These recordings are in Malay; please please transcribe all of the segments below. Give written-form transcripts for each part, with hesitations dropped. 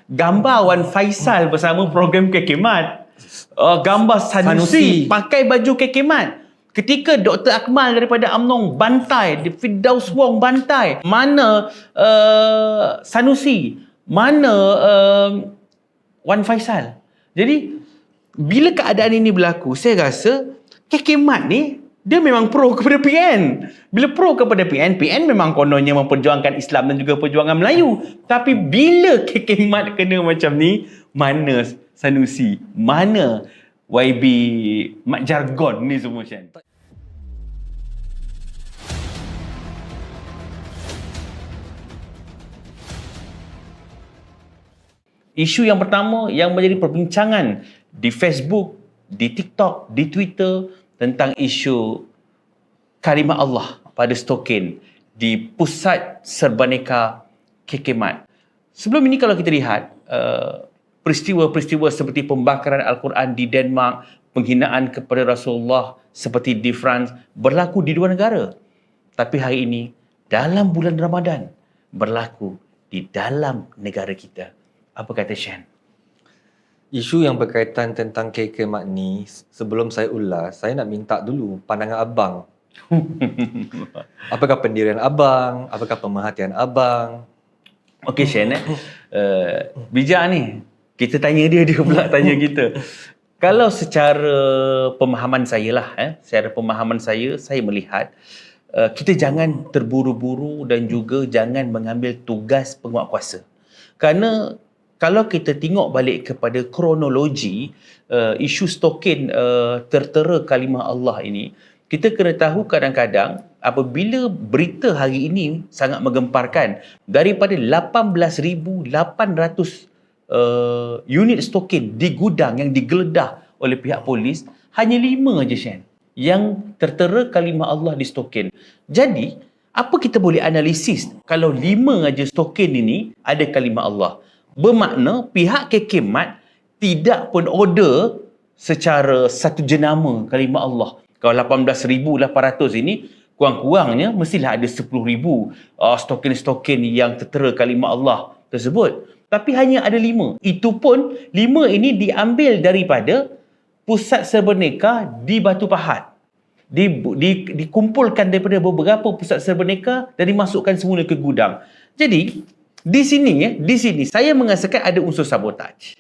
Gambar Wan Faisal bersama program Kekemat. Gambar Sanusi pakai baju Kekemat. Ketika Dr. Akmal daripada UMNO bantai, Firdaus Wong bantai, mana Sanusi, mana Wan Faisal. Jadi bila keadaan ini berlaku, saya rasa Kekemat ni dia memang pro kepada PN. Bila pro kepada PN, PN memang kononnya memperjuangkan Islam dan juga perjuangan Melayu. Tapi bila Kekemat kena macam ni, mana Sanusi, mana YB Mat Jargon ni semua Shan? Isu yang pertama yang menjadi perbincangan di Facebook, di TikTok, di Twitter tentang isu kalimah Allah pada Stokin di Pusat Serbaneka Kekemat. Sebelum ini kalau kita lihat peristiwa-peristiwa seperti pembakaran Al-Quran di Denmark, penghinaan kepada Rasulullah seperti di France berlaku di dua negara. Tapi hari ini dalam bulan Ramadan berlaku di dalam negara kita. Apa kata Shan? Isu yang berkaitan tentang Kekemat ni, sebelum saya ulas, saya nak minta dulu pandangan abang. Apakah pendirian abang? Apakah pemerhatian abang? Okey Shan, bijak ni. Kita tanya dia pula tanya kita. Kalau secara pemahaman saya lah, secara pemahaman saya melihat kita jangan terburu-buru dan juga jangan mengambil tugas penguatkuasa. Kerana kalau kita tengok balik kepada kronologi isu Stokin tertera kalimah Allah ini, kita kena tahu kadang-kadang apabila berita hari ini sangat menggemparkan, daripada 18,800 unit Stokin di gudang yang digeledah oleh pihak polis, hanya 5 je Shan yang tertera kalimah Allah di Stokin. Jadi, apa kita boleh analisis kalau 5 aja Stokin ini ada kalimah Allah? Bermakna pihak Kekemat tidak pun order secara satu jenama kalimah Allah. Kalau 18,800 ini, kurang-kurangnya mestilah ada 10,000 stokin-stokin yang tertera kalimah Allah tersebut. Tapi hanya ada 5. Itu pun 5 ini diambil daripada Pusat Serbaneka di Batu Pahat. Dikumpulkan daripada beberapa pusat serbaneka dan dimasukkan semula ke gudang. Jadi, di sini saya merasakan ada unsur sabotaj.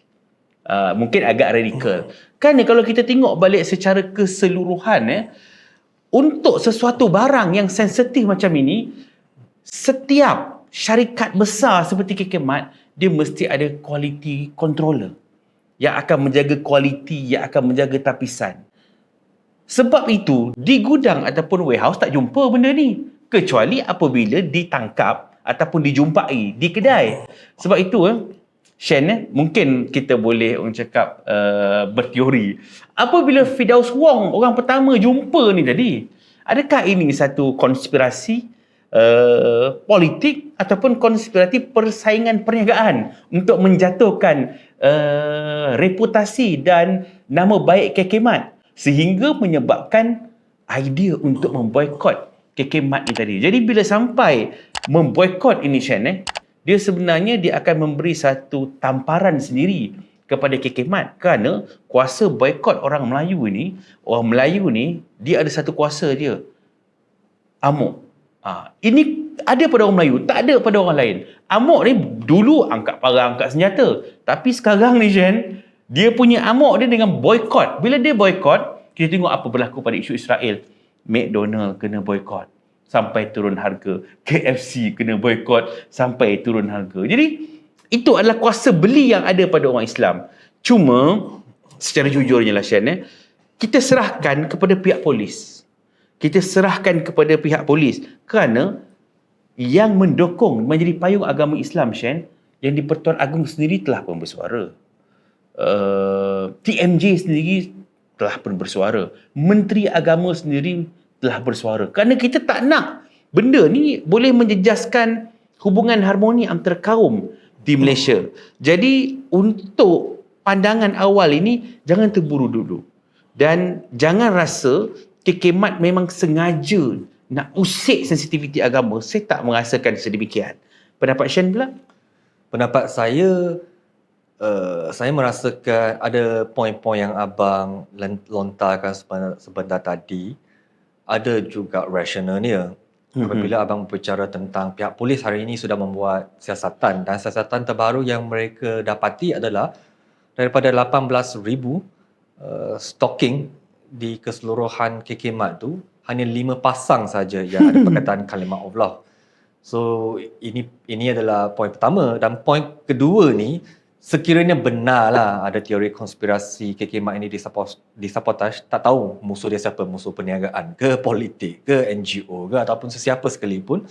Mungkin agak radikal. Kerana kalau kita tengok balik secara keseluruhan, untuk sesuatu barang yang sensitif macam ini, setiap syarikat besar seperti Kekemat, dia mesti ada quality controller yang akan menjaga kualiti, yang akan menjaga tapisan. Sebab itu, di gudang ataupun warehouse tak jumpa benda ni. Kecuali apabila ditangkap ataupun dijumpai di kedai. Sebab itu, Shan, mungkin kita boleh orang cakap berteori. Apabila Firdaus Wong orang pertama jumpa ni tadi, adakah ini satu konspirasi politik ataupun konspirasi persaingan perniagaan untuk menjatuhkan reputasi dan nama baik Kekemat sehingga menyebabkan idea untuk memboikot Kekemat ni tadi. Jadi bila sampai memboikot ini Shan, dia sebenarnya dia akan memberi satu tamparan sendiri kepada Kekemat kerana kuasa boikot orang Melayu ni dia ada satu kuasa dia, amok. Ini ada pada orang Melayu, tak ada pada orang lain. Amok ni dulu angkat parang, angkat senjata, tapi sekarang ni Shan, dia punya amok dia dengan boikot. Bila dia boikot, kita tengok apa berlaku pada isu Israel. McDonald kena boikot sampai turun harga. KFC kena boikot sampai turun harga. Jadi, itu adalah kuasa beli yang ada pada orang Islam. Cuma, secara jujurnya lah Shan, kita serahkan kepada pihak polis. Kita serahkan kepada pihak polis kerana yang mendukung menjadi payung agama Islam Shan, yang di Pertuan Agong sendiri telah pun bersuara. TMJ sendiri telah pun bersuara. Menteri Agama sendiri telah bersuara. Kerana kita tak nak benda ni boleh menjejaskan hubungan harmoni antara kaum di Malaysia. Jadi untuk pandangan awal ini, jangan terburu dulu. Dan jangan rasa Kekemat memang sengaja nak usik sensitiviti agama. Saya tak merasakan sedemikian. Pendapat Shan pula? Pendapat saya, Saya merasakan ada poin-poin yang abang lontarkan sebentar tadi, ada juga rasionalnya. Apabila abang berbicara tentang pihak polis hari ini sudah membuat siasatan, dan siasatan terbaru yang mereka dapati adalah daripada 18,000 stalking di keseluruhan KK Mat tu, hanya 5 pasang saja yang ada perkataan kalimah Allah. So ini adalah poin pertama, dan poin kedua ni, sekiranya benarlah ada teori konspirasi KK Mat ini disabotaj, tak tahu musuh dia siapa, musuh perniagaan ke politik ke NGO ke ataupun sesiapa sekalipun,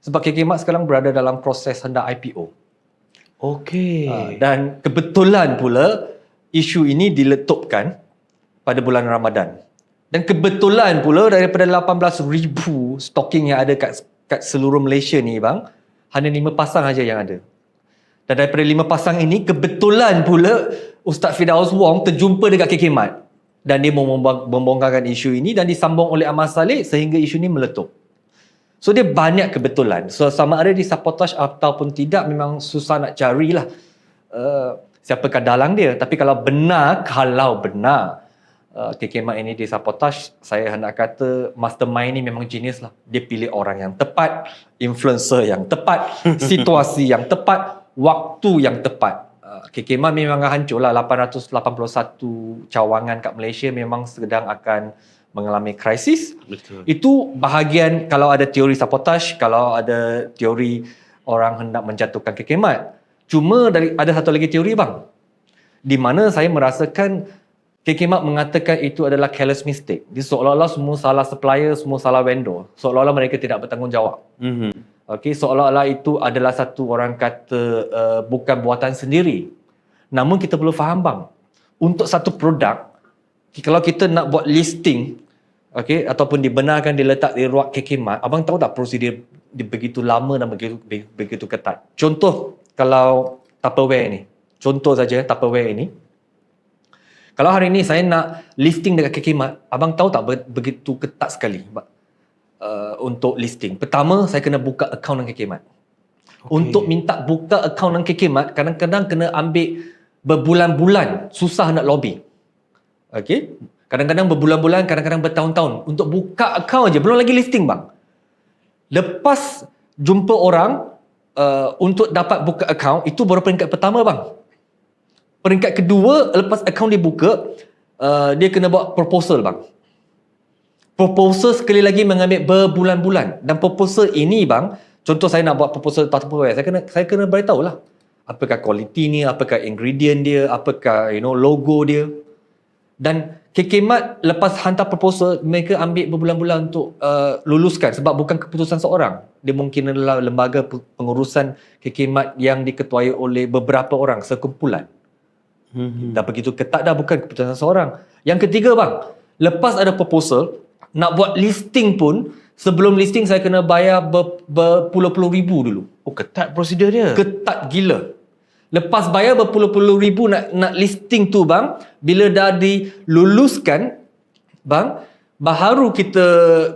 sebab KK Mat sekarang berada dalam proses hendak IPO. Okey. Dan kebetulan pula isu ini diletupkan pada bulan Ramadan. Dan kebetulan pula daripada 18,000 stalking yang ada kat seluruh Malaysia ni bang, hanya 5 pasang aja yang ada. Dan daripada 5 pasang ini, kebetulan pula Ustaz Firdaus Wong terjumpa dekat KK Mat. Dan dia membongkarkan isu ini dan disambung oleh Ahmad Saleh sehingga isu ini meletup. So dia banyak kebetulan. So sama ada disabotaj ataupun tidak, memang susah nak carilah siapakah dalang dia. Tapi kalau benar KK Mat ini disabotaj, saya hendak kata mastermind ni memang genius lah. Dia pilih orang yang tepat, influencer yang tepat, situasi yang tepat, waktu yang tepat. KK Mat memang hancur lah. 881 cawangan kat Malaysia memang sedang akan mengalami krisis. Betul. Itu bahagian kalau ada teori sabotaj, kalau ada teori orang hendak menjatuhkan KK Mat. Cuma ada satu lagi teori bang, di mana saya merasakan KK Mat mengatakan itu adalah careless mistake. Dia seolah-olah semua salah supplier, semua salah vendor. Seolah-olah mereka tidak bertanggungjawab. Okey, seolah-olah itu adalah satu orang kata bukan buatan sendiri. Namun kita perlu faham bang, untuk satu produk, kalau kita nak buat listing, okey, ataupun dibenarkan diletak di ruang KK Mat, abang tahu tak prosedur dia begitu lama dan begitu ketat. Contoh kalau Tupperware ni. Contoh saja Tupperware ini. Kalau hari ini saya nak listing dekat KK Mat, abang tahu tak begitu ketat sekali untuk listing. Pertama, saya kena buka akaun dengan KK Mat. Okay. Untuk minta buka akaun dengan KK Mat, kadang-kadang kena ambil berbulan-bulan, susah nak lobby. Okey? Kadang-kadang berbulan-bulan, kadang-kadang bertahun-tahun. Untuk buka akaun aja, belum lagi listing bang. Lepas jumpa orang untuk dapat buka akaun, itu baru peringkat pertama bang. Peringkat kedua, lepas akaun dibuka, dia kena buat proposal bang. Proposal sekali lagi mengambil berbulan-bulan. Dan proposal ini bang, contoh saya nak buat proposal Tupperware, saya kena beritahu lah. Apakah kualiti ni, apakah ingredient dia, apakah logo dia. Dan KK Mat lepas hantar proposal, mereka ambil berbulan-bulan untuk luluskan, sebab bukan keputusan seorang. Dia mungkin adalah lembaga pengurusan KK Mat yang diketuai oleh beberapa orang, sekumpulan. Dah begitu ketat dah, bukan keputusan seorang. Yang ketiga bang, lepas ada proposal, nak buat listing pun, sebelum listing saya kena bayar berpuluh-puluh ribu dulu. Oh, ketat prosedur dia. Ketat gila. Lepas bayar berpuluh-puluh ribu nak listing tu bang, bila dah diluluskan bang, baru kita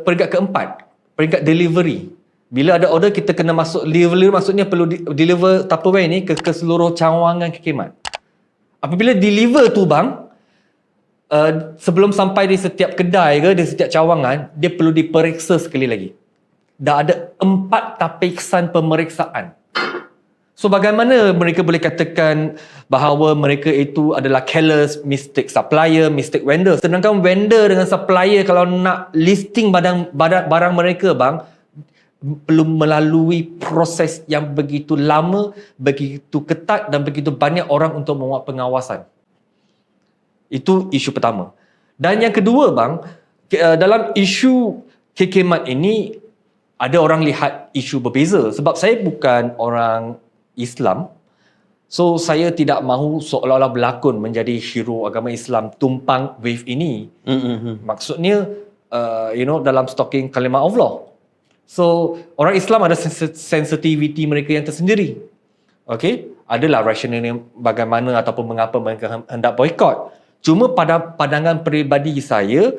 peringkat keempat, peringkat delivery. Bila ada order, kita kena masuk delivery, maksudnya perlu deliver Tupperware ni ke seluruh cawangan KK Mat. Apabila deliver tu bang, sebelum sampai di setiap kedai ke, di setiap cawangan, dia perlu diperiksa sekali lagi. Dah ada 4 tapisan pemeriksaan. So bagaimana mereka boleh katakan bahawa mereka itu adalah careless, mistake supplier, mistake vendor. Sedangkan vendor dengan supplier kalau nak listing barang mereka bang, perlu melalui proses yang begitu lama, begitu ketat dan begitu banyak orang untuk membuat pengawasan. Itu isu pertama. Dan yang kedua bang, dalam isu KK Mat ini, ada orang lihat isu berbeza. Sebab saya bukan orang Islam, so saya tidak mahu seolah-olah berlakon menjadi hero agama Islam tumpang wave ini. Maksudnya dalam stalking kalimah Allah. So orang Islam ada sensitivity mereka yang tersendiri. Okay, adalah rasionalnya bagaimana ataupun mengapa mereka hendak boykot. Cuma pada pandangan peribadi saya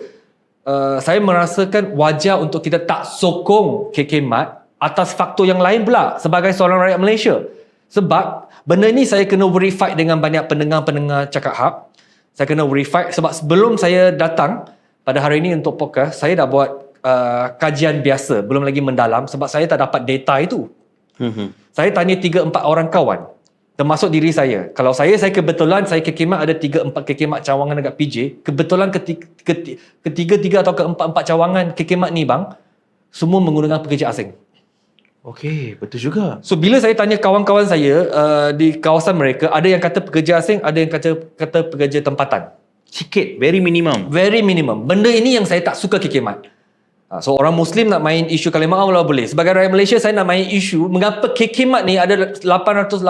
merasakan wajar untuk kita tak sokong KK Mat atas faktor yang lain pula sebagai seorang rakyat Malaysia. Sebab benda ni saya kena verify dengan banyak pendengar-pendengar Cakap Hub. Saya kena verify sebab sebelum saya datang pada hari ini untuk podcast, saya dah buat kajian biasa, belum lagi mendalam sebab saya tak dapat data itu. Saya tanya 3-4 orang kawan, termasuk diri saya. Kalau saya kebetulan, saya kekhidmat ada 3-4 kekhidmat cawangan dekat PJ. Kebetulan ketiga atau keempat-empat cawangan kekhidmat ni bang, semua menggunakan pekerja asing. Okey, betul juga. So bila saya tanya kawan-kawan saya di kawasan mereka, ada yang kata pekerja asing, ada yang kata pekerja tempatan. Sikit, very minimum. Very minimum. Benda ini yang saya tak suka kekhidmat. So orang Muslim nak main isu kalimah Allah boleh. Sebagai rakyat Malaysia, saya nak main isu mengapa kekhidmat ni ada 881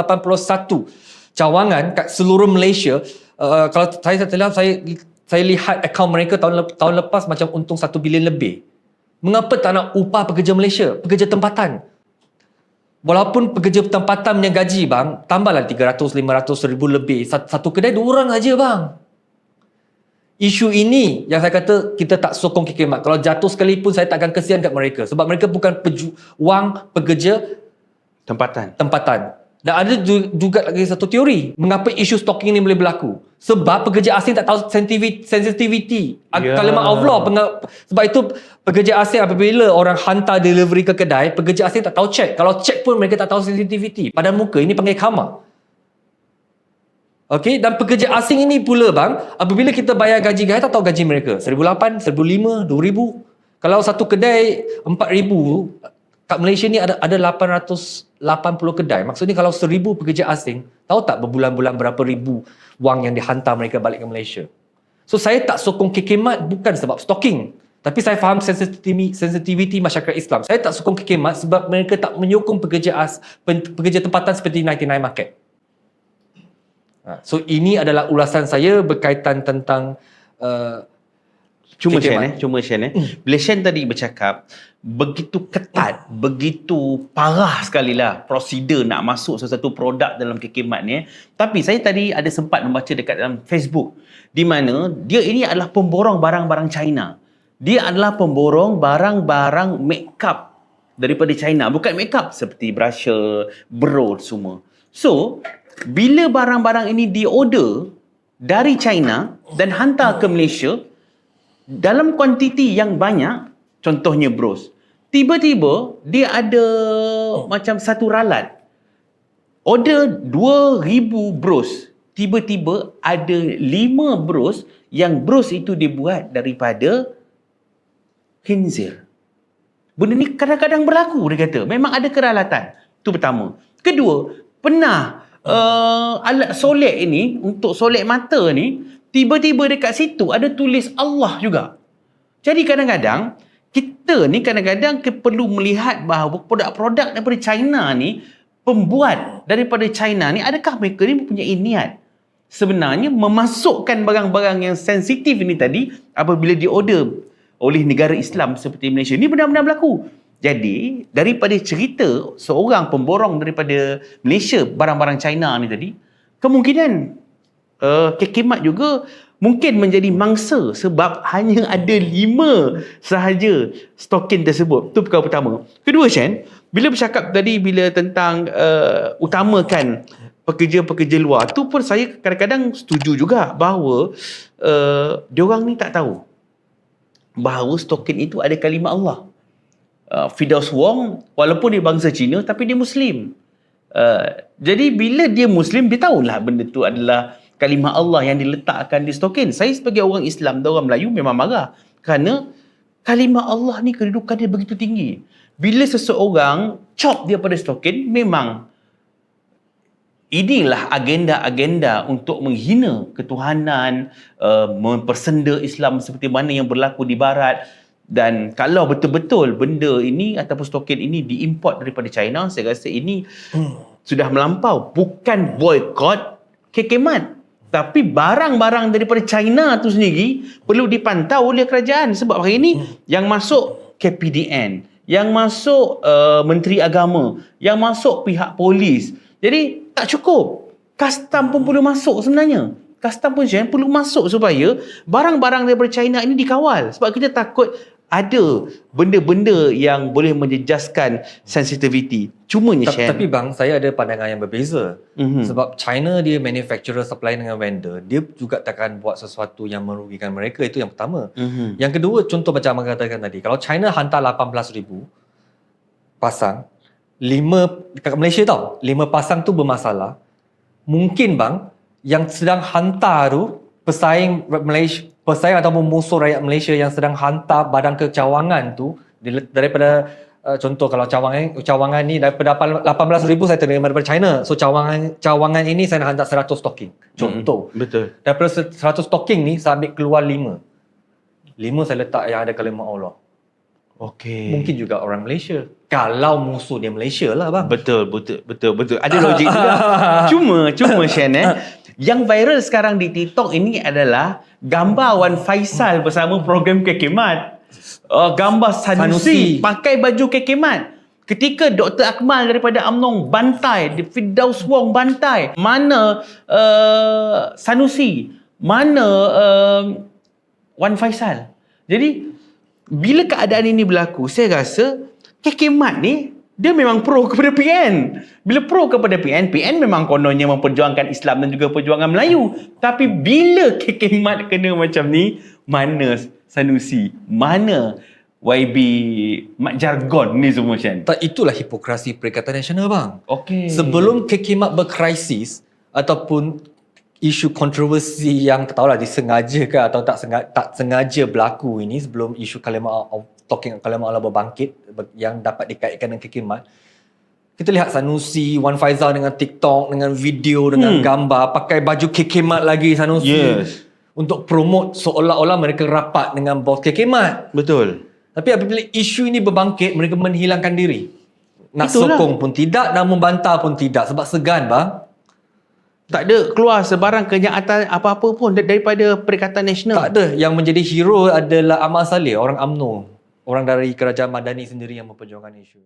cawangan kat seluruh Malaysia. Kalau saya tak silap, saya lihat akaun mereka tahun lepas macam untung 1 bilion lebih. Mengapa tak nak upah pekerja Malaysia, pekerja tempatan? Walaupun pekerja tempatan punya gaji bang, tambahlah 300-500 ribu lebih. Satu kedai 2 orang aja bang. Isu ini yang saya kata kita tak sokong kekhidmat. Kalau jatuh sekalipun saya takkan kesian kat mereka. Sebab mereka bukan pejuang pekerja tempatan. Dan ada juga lagi satu teori. Mengapa isu stalking ni boleh berlaku? Sebab pekerja asing tak tahu sensitivity. Kalimah Allah. Sebab itu pekerja asing apabila orang hantar delivery ke kedai, pekerja asing tak tahu check. Kalau check pun mereka tak tahu sensitivity. Pada muka ini panggil kama. Okey, dan pekerja asing ini pula bang, apabila kita bayar gaji, tak tahu gaji mereka. 1,800, 1,500, 2,000. Kalau satu kedai 4,000, kat Malaysia ni ada 880 kedai. Maksudnya kalau 1,000 pekerja asing, tahu tak berbulan-bulan berapa ribu wang yang dihantar mereka balik ke Malaysia. So saya tak sokong kekhidmat bukan sebab stalking. Tapi saya faham sensitivity masyarakat Islam. Saya tak sokong kekhidmat sebab mereka tak menyokong pekerja tempatan seperti 99 Market. So ini adalah ulasan saya berkaitan tentang Cuma Shen bila Shen tadi bercakap begitu ketat, begitu parah sekali lah prosedur nak masuk sesuatu produk dalam kekhidmat ni. Tapi saya tadi ada sempat membaca dekat dalam Facebook di mana dia ini adalah pemborong barang-barang China. Dia adalah pemborong barang-barang makeup daripada China. Bukan makeup seperti brusher, brow semua. So bila barang-barang ini diorder dari China dan hantar ke Malaysia dalam kuantiti yang banyak, contohnya bros, tiba-tiba dia ada macam satu ralat order 2,000 bros, tiba-tiba ada 5 bros yang bros itu dibuat daripada khinzir. Benda ni kadang-kadang berlaku, dia kata memang ada keralatan. Itu pertama. Kedua, pernah alat solek ini, untuk solek mata ni, tiba-tiba dekat situ ada tulis Allah juga. Jadi kadang-kadang kita ni perlu melihat bahawa produk-produk daripada China ni, pembuat daripada China ni, adakah mereka ni mempunyai niat sebenarnya memasukkan barang-barang yang sensitif ini tadi apabila diorder oleh negara Islam seperti Malaysia. Ini benar-benar berlaku. Jadi, daripada cerita seorang pemborong daripada Malaysia barang-barang China ni tadi, kemungkinan kekhidmat juga mungkin menjadi mangsa sebab hanya ada 5 sahaja stokin tersebut. Itu perkara pertama. Kedua, Shen, bila bercakap tadi tentang utamakan pekerja-pekerja luar, tu pun saya kadang-kadang setuju juga bahawa diorang ni tak tahu bahawa stokin itu ada kalimah Allah. Firdaus Wong walaupun dia bangsa Cina tapi dia Muslim. Jadi bila dia Muslim, dia tahulah benda tu adalah kalimah Allah yang diletakkan di stokin. Saya sebagai orang Islam dan orang Melayu memang marah kerana kalimah Allah ni kedudukan dia begitu tinggi. Bila seseorang chop dia pada stokin, memang inilah agenda-agenda untuk menghina ketuhanan, mempersenda Islam seperti mana yang berlaku di Barat. Dan kalau betul-betul benda ini ataupun stokin ini diimport daripada China, saya rasa ini sudah melampau. Bukan boykot kekhidmat, tapi barang-barang daripada China tu sendiri perlu dipantau oleh kerajaan. Sebab hari ini yang masuk KPDN, yang masuk Menteri Agama, yang masuk pihak polis. Jadi tak cukup. Custom pun perlu masuk sebenarnya. Custom pun perlu masuk supaya barang-barang daripada China ini dikawal. Sebab kita takut ada benda-benda yang boleh menjejaskan sensitivity. Cumanya Shen, Tapi bang, saya ada pandangan yang berbeza. Mhm. Sebab China dia manufacturer, supply dengan vendor, dia juga takkan buat sesuatu yang merugikan mereka. Itu yang pertama. Yang kedua, contoh macam abang katakan tadi, kalau China hantar 18,000 pasang, 5 dekat Malaysia tau, 5 pasang tu bermasalah. Mungkin bang, yang sedang hantar tu pesaing ataupun musuh rakyat Malaysia yang sedang hantar barang ke cawangan tu daripada contoh kalau cawangan ni daripada 18,000 saya terima daripada China. So cawangan ini saya nak hantar 100 stocking. Contoh. Betul. Daripada 100 stocking ni saya ambil keluar 5. 5 saya letak yang ada kalimat Allah. Okey. Mungkin juga orang Malaysia. Kalau musuh dia Malaysia lah bang. Betul. Ada logik juga. Cuma Shen, yang viral sekarang di TikTok ini adalah gambar Wan Faisal bersama program Kekemat. Gambar Sanusi pakai baju Kekemat. Ketika Dr. Akmal daripada UMNO bantai, Firdaus Wong bantai, mana Sanusi, mana Wan Faisal. Jadi bila keadaan ini berlaku, saya rasa Kekemat ni dia memang pro kepada PN. Bila pro kepada PN memang kononnya memperjuangkan Islam dan juga perjuangan Melayu. Tapi bila Kekemat kena macam ni, mana Sanusi? Mana YB Mat Jargon ni semua Shen? Itulah hipokrasi Perikatan Nasional bang. Okey. Sebelum Kekemat berkrisis ataupun isu kontroversi yang tak tahulah disengaja ke atau tak sengaja berlaku ini, sebelum isu kalimah Allah berbangkit yang dapat dikaitkan dengan Kekemat, kita lihat Sanusi, Wan Faizal dengan TikTok, dengan video, dengan gambar, pakai baju Kekemat lagi Sanusi. Yes. Untuk promote seolah-olah mereka rapat dengan bos Kekemat. Betul. Tapi apabila isu ini berbangkit, mereka menghilangkan diri. Nak Itulah. sokong pun tidak, nak membantah pun tidak. Sebab segan bang. Tak ada keluar sebarang kenyataan apa-apa pun daripada Perikatan Nasional. Tak ada. Yang menjadi hero adalah Ahmad Saleh, orang UMNO. Orang dari kerajaan Madani sendiri yang memperjuangkan isu.